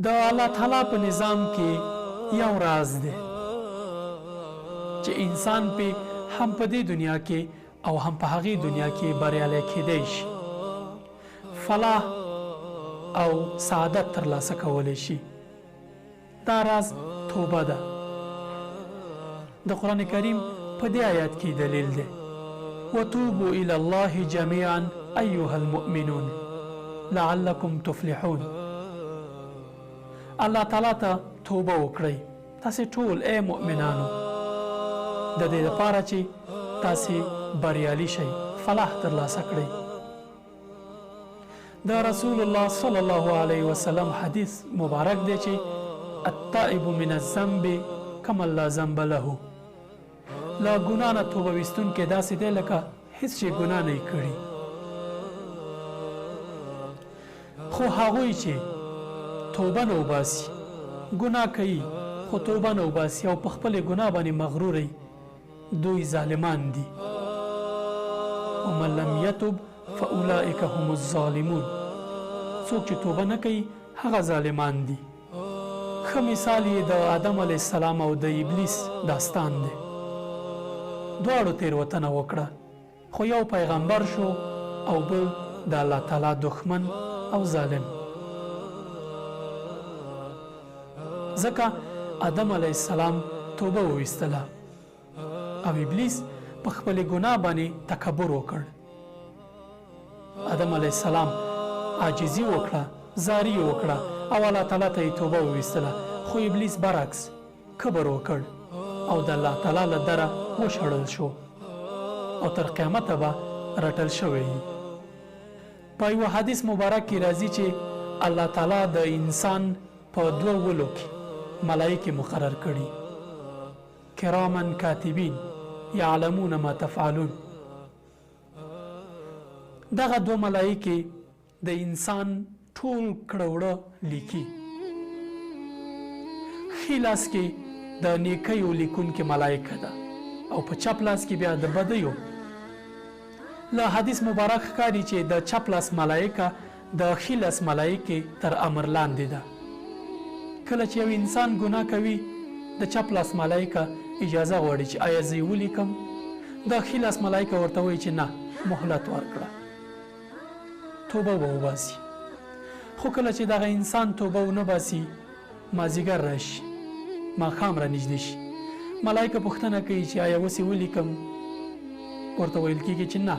د الله تعالی په نظام کې یو راز دی چې انسان په هم په دې دنیا کې او هم په هغې دنیا کې بریالی کېدی شي، فلاح او سعادت ترلاسه کولی شي. دا راز توبه ده. د قرآن کریم په دې آیات کې دلیل دی: وتوبوا الى الله جميعا ايها المؤمنون لعلكم تفلحون. الله تعالی ته توبه وکړئ تاسې ټول ای مؤمنانو، د دې لپاره چې تاسې بریالي شئ، فلاح ترلاسه کړئ. د رسول الله صلی الله علیه وسلم حدیث مبارک دی چې التائب من الذنب کمن لا ذنب له. له ګناه نه توبه ویستونکی داسې دی لکه هیڅ شی ګناه نه یې کړي. خو هغوی چې توبه نه وباسي، ګناه کوي خو توبه نه وباسي او په خپلې ګناه باندې مغروره، دوی ظالمان دي. ومن لم یتب فاولئک هم الظالمون. څوک چې توبه نه کوي هغه ظالمان دي. ښه مثال یې د آدم علیه السلام او د ابلیس داستان دی. دواړو تېروتنه وکړه، خو یو پیغمبر شو او بل د الله تعالی دښمن او ظالم. ځکه آدم علیه السلام توبه وویستله او ابلیس په خپلې ګناه باندې تکبر وکړ. آدم علیه السلام عاجزي وکړه، زاري وکړه او الله تعالی ته یې توبه وویستله، خو ابلیس برعکس کبر وکړ او د الله تعالی له دره وشړل شو او تر قیامته به رټل شوی. په یوه حدیث مبارک کې راځي چې الله تعالی د انسان په دوه ولو کې ملایکې مقرر کړي: کراما کاتبین یعلمون ما تفعلون. دغه دوه ملایکې د انسان ټول کړه وړه لیکي. ښي لاس کې د نیکیو لیکونکې ملایکه ده او په چپ لاس کې بیا د بدیو. له حدیث مبارک ښکاري چې د چپ لاس ملایکه د ښي لاس ملایکې تر امر لاندې ده. کله چې یو انسان ګناه کوي، د چپ لاس ملایکه اجازه غواړي چې آیا زه یې ولیکم؟ د ښي لاس ملایکه ورته وایي چې نه، مهلت ورکړه، توبه به وباسي. خو کله چې دغه انسان توبه ونه باسي، مازدیګر راشي، ماښام را نږدې شي، ملایکه پوښتنه کوي چې آیا اوس یې ولیکم؟ ورته ویل کېږي چې نه،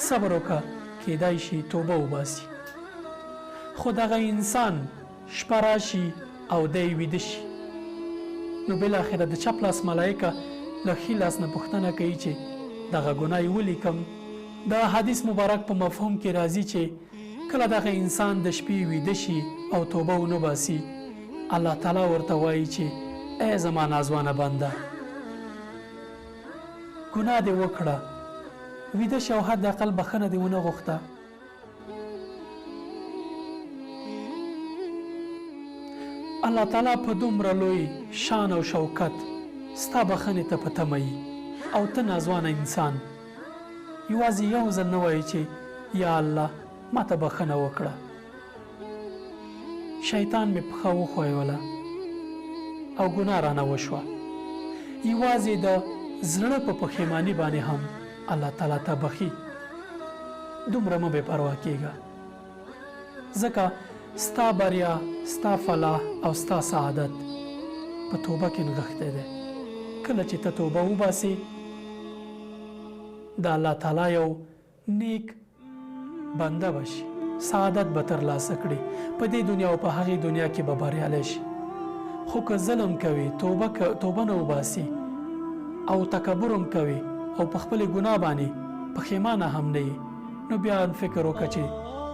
صبر وکړه، کیدای شي توبه وباسي. خو دغه انسان شپه راشي او دی ویده شي، نو بالاخره د چپ لاس ملایکه له ښي لاس نه پوښتنه کوي چې دغه ګناه یې ولیکم؟ د حدیث مبارک په مفهوم کې راځي چې کله دغه انسان د شپې ویده شي او توبه ونه باسي، الله تعالی ورته وایي چې ای زما نازوانه بنده، ګناه دې وکړه، ویده شه او حداقل بخښنه دې ونه غوښته. الله تعالی په دومره لوی شان او شوکت ستا بخښنې ته په تمه یي او ته نازوانه انسان یوازې یو ځل نه وایي چې یا الله ما ته بخښنه وکړه، شیطان مې پښه وښویوله او ګناه رانه وشوه. یوازې د زړه په پښیماني باندې هم الله تعالی ته بخي. دومره مه بې پروا کېږه، ځکه ستا بریا، ستا فلاح او ستا سعادت په توبه کې نغښتی دی. کله چې ته توبه وباسې، د الله تعالی یو نیک بنده بشي، سعادت به ترلاسه کړي، په دې دنیا او په هغې دنیا کې به بریالی شي. خو که ظلم کوي، توبه نه وباسي او تکبر هم کوي او په خپلې ګناه باندې پښیمانه هم نه یي، نو بیا فکر وکړه چې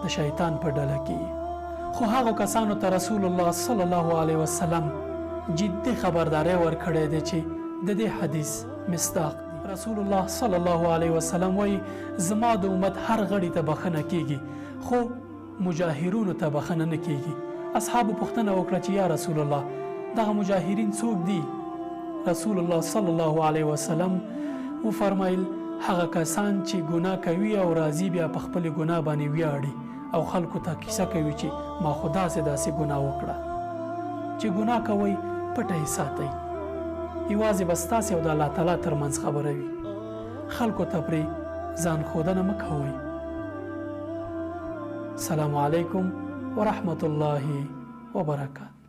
د شیطان په ډله کې یي. خو هغو کسانو ته رسول الله صلی الله علیه وسلم جدي خبرداری ورکړی دی چې د دې حدیث مصداق دی. رسول الله صلی الله علیه وسلم وایي زما د امت هر غړي ته بخښنه کیږي، خو مجاهرونو ته بخښنه نه کیږي. اصحابو پوښتنه وکړه چې یا رسول الله دغه مجاهرین څوک دي؟ رسول الله صلی الله علیه وسلم وفرمایل هغه کسان چې ګناه کوي او راځي بیا په خپل ګناه باندې ویاړي او خلکو ته کیسه کوي چې ما خو داسې ګناه وکړه. چې ګناه کوئ پټه یې ساتئ. یوازې به ستاسې او د الله تعالی ترمنځ خبره وي. خلکو ته پرې ځان ښودنه مه کوئ. السلام علیکم ورحمة الله وبرکاته.